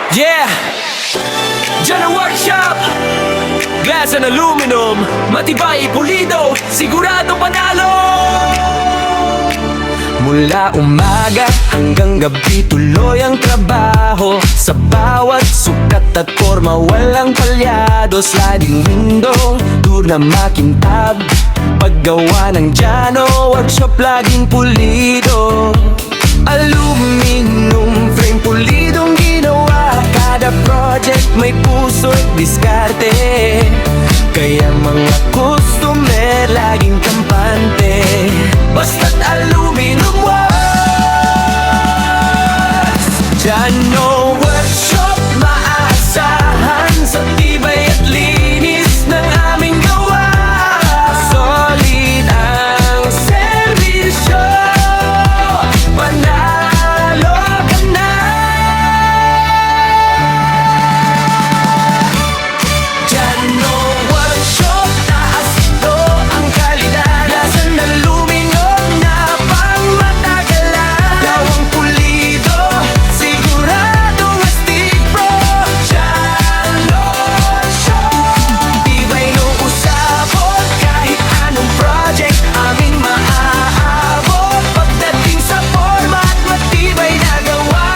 Yeah! Janno Workshop! Glass and aluminum, matibay, pulido, sigurado panalo! Mula umaga hanggang gabi tuloy ang trabaho. Sa bawat sukat at forma walang palyado. Sliding window, door na makintab, paggawa ng Janno Workshop laging pulido. Aluminum frame pulidong ginawa. Kada project may puso at diskarte, kaya mga customer laging kampante. Basta't aluminum works. Janno Workshop, maasahan sa tibay at linis ng aming gawa. Solid ang serbisyo, panalo ka na. Janno Workshop, taas ito ang kalidad. Lasan ng aluminum na pangmatagalan. Gawang pulido, siguradong astig pro. Janno Workshop, tibay nung usapot. Kahit anong project aming maaabot. Pagdating sa forma at matibay na gawa.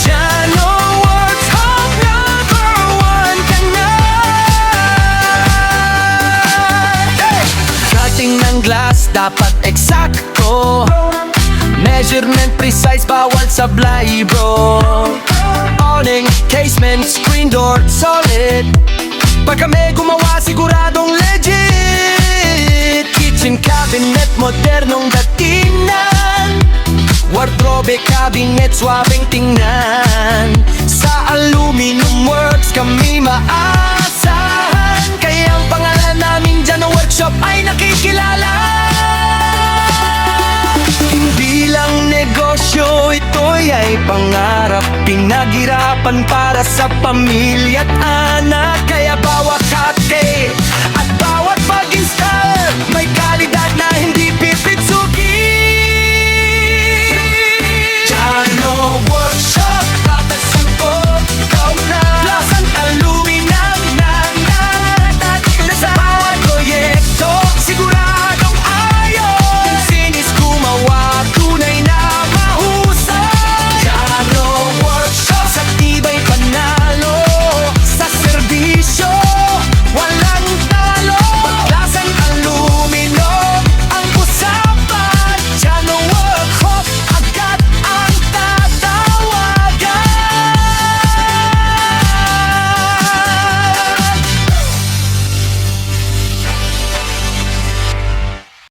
Janno Workshop, number one ka na. Cutting ng glass dapat eksakto, measurement precise, bawal sablay bro. Awning, casement, screen door, solid. Pag kami gumawa siguradong legit. Kitchen cabinet, modernong datingan. Wardrobe, cabinet, swabing tingnan. Sa aluminum works kami maasahan, kaya ang pangalan namin Janno Workshop ay nakikilala. Hindi lang negosyo, ito'y ay pangarap. Pinaghirapan para sa pamilya at anak.